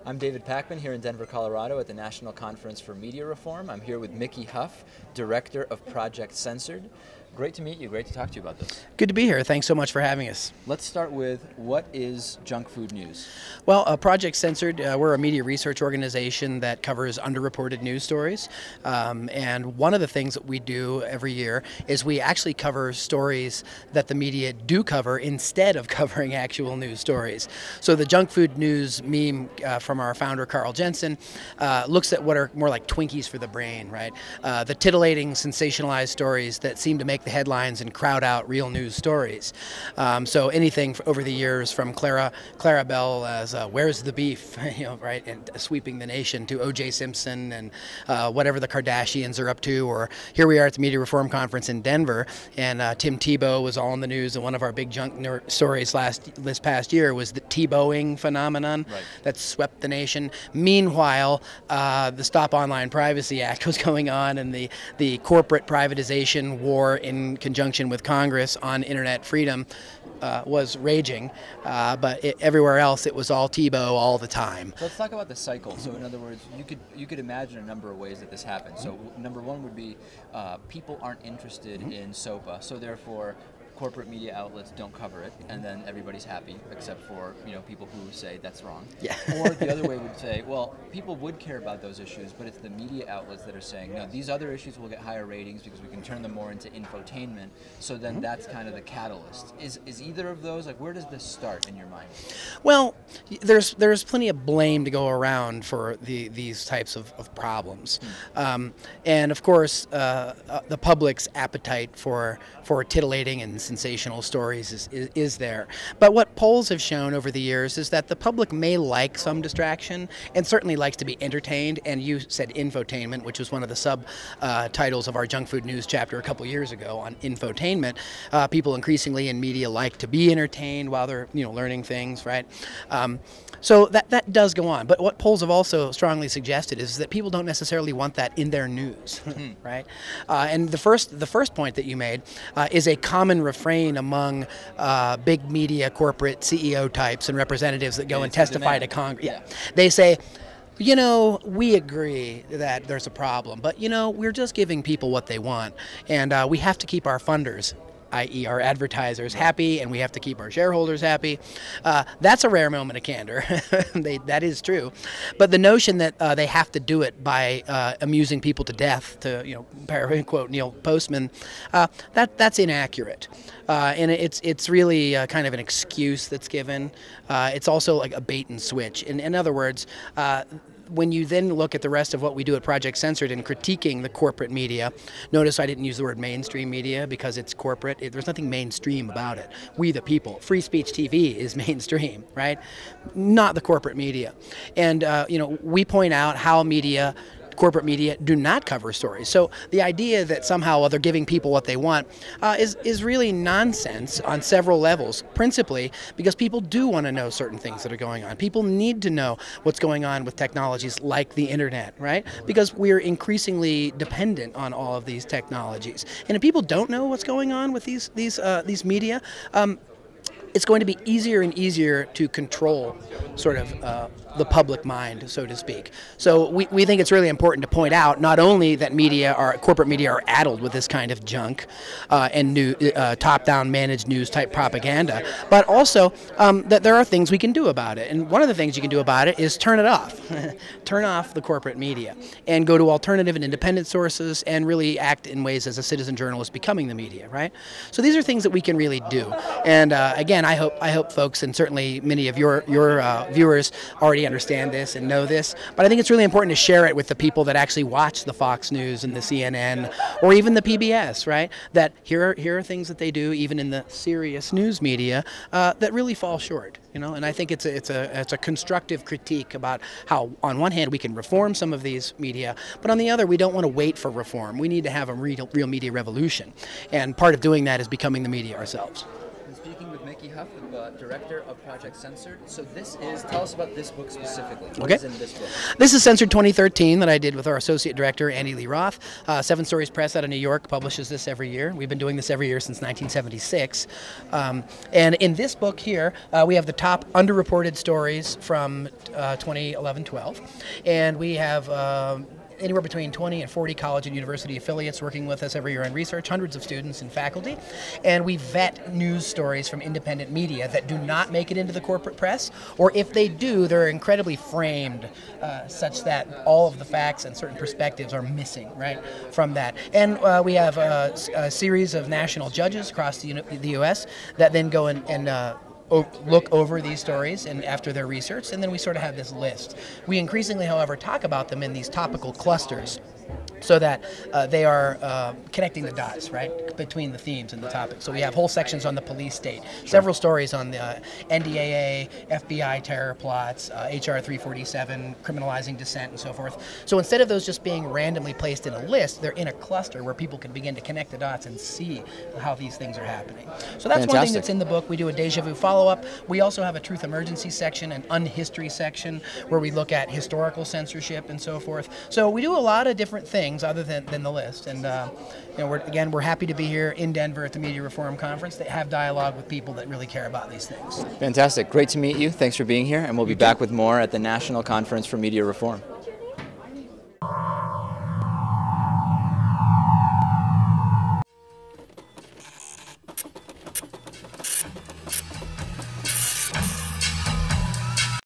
I'm David Pakman here in Denver, Colorado at the National Conference for Media Reform. I'm here with Mickey Huff, Director of Project Censored. Great to meet you. Great to talk to you about this. Good to be here. Thanks so much for having us. Let's start with, what is junk food news? Well, Project Censored, we're a media research organization that covers underreported news stories. And one of the things that we do every year is we actually cover stories that the media do cover instead of covering actual news stories. So the junk food news meme from our founder, Carl Jensen, looks at what are more like Twinkies for the brain, right? The titillating, sensationalized stories that seem to make the headlines and crowd out real news stories. So anything over the years from Clara Bell as "Where's the beef?" right, and sweeping the nation, to O.J. Simpson and whatever the Kardashians are up to, or here we are at the Media Reform Conference in Denver, and Tim Tebow was all in the news, and one of our big junk stories this past year was the Tebowing phenomenon that swept the nation. Meanwhile, the Stop Online Privacy Act was going on, and the corporate privatization war in conjunction with Congress on internet freedom was raging, but everywhere else it was all Tebow all the time. So let's talk about the cycle. So in other words, you could imagine a number of ways that this happens. So number one would be people aren't interested in SOPA, so therefore corporate media outlets don't cover it, and then everybody's happy, except for people who say that's wrong. Yeah. Or the other way would say, well, people would care about those issues, but it's the media outlets that are saying, no, these other issues will get higher ratings because we can turn them more into infotainment. So then that's kind of the catalyst. Is either of those, like, where does this start in your mind? Well, there's plenty of blame to go around for these types of problems, and of course the public's appetite for titillating and sensational stories is there. But what polls have shown over the years is that the public may like some distraction and certainly likes to be entertained. And you said infotainment, which was one of the subtitles of our junk food news chapter a couple years ago on infotainment. People increasingly in media like to be entertained while they're learning things, right? So that does go on. But what polls have also strongly suggested is that people don't necessarily want that in their news, right? And the first point that you made is a common refrain among big media corporate CEO types and representatives that go and testify to Congress. Yeah. They say, we agree that there's a problem, but we're just giving people what they want, and we have to keep our funders, i.e. our advertisers, happy, and we have to keep our shareholders happy. That's a rare moment of candor. That is true. But the notion that they have to do it by amusing people to death, to quote Neil Postman, that's inaccurate. And it's really kind of an excuse that's given. It's also like a bait and switch. In other words, when you then look at the rest of what we do at Project Censored in critiquing the corporate media, notice I didn't use the word mainstream media because it's corporate. There's nothing mainstream about it. We the people. Free speech TV is mainstream, right? Not the corporate media. And we point out how corporate media do not cover stories. So the idea that somehow they're giving people what they want is really nonsense on several levels, principally because people do want to know certain things that are going on. People need to know what's going on with technologies like the internet, right? Because we're increasingly dependent on all of these technologies. And if people don't know what's going on with these media, it's going to be easier and easier to control sort of the public mind, so to speak. So we think it's really important to point out not only that corporate media are addled with this kind of junk and new top-down managed news type propaganda, but also that there are things we can do about it. And one of the things you can do about it is turn it off. Turn off the corporate media and go to alternative and independent sources and really act in ways as a citizen journalist becoming the media, right? So these are things that we can really do. And again, I hope folks, and certainly many of your viewers, already understand this and know this, but I think it's really important to share it with the people that actually watch the Fox News and the CNN or even the PBS, right? That here are things that they do, even in the serious news media, that really fall short. And I think it's a constructive critique about how, on one hand, we can reform some of these media, but on the other, we don't want to wait for reform. We need to have a real media revolution, and part of doing that is becoming the media ourselves. Speaking with Mickey Huff, Huff, the director of Project Censored. So tell us about this book specifically. What Okay. is in this book? This is Censored 2013 that I did with our associate director, Andy Lee Roth. Seven Stories Press out of New York publishes this every year. We've been doing this every year since 1976. And in this book here, we have the top underreported stories from 2011-12. And we have anywhere between 20 and 40 college and university affiliates working with us every year on research, hundreds of students and faculty, and we vet news stories from independent media that do not make it into the corporate press, or if they do, they're incredibly framed such that all of the facts and certain perspectives are missing, right, from that. And we have a series of national judges across the U.S. that then go and look over these stories and after their research, and then we sort of have this list. We increasingly, however, talk about them in these topical clusters so that they are connecting the dots, right, between the themes and the topics. So we have whole sections on the police state, several stories on the NDAA, FBI terror plots, HR 347, criminalizing dissent, and so forth. So instead of those just being randomly placed in a list, they're in a cluster where people can begin to connect the dots and see how these things are happening. So that's one thing that's in the book. We do a deja vu follow-up. We also have a truth emergency section, an unhistory section, where we look at historical censorship and so forth. So we do a lot of different things other than the list, and you know, we're happy to be here in Denver at the Media Reform Conference to have dialogue with people that really care about these things. Fantastic. Great to meet you. Thanks for being here, and we'll be back with more at the National Conference for Media Reform.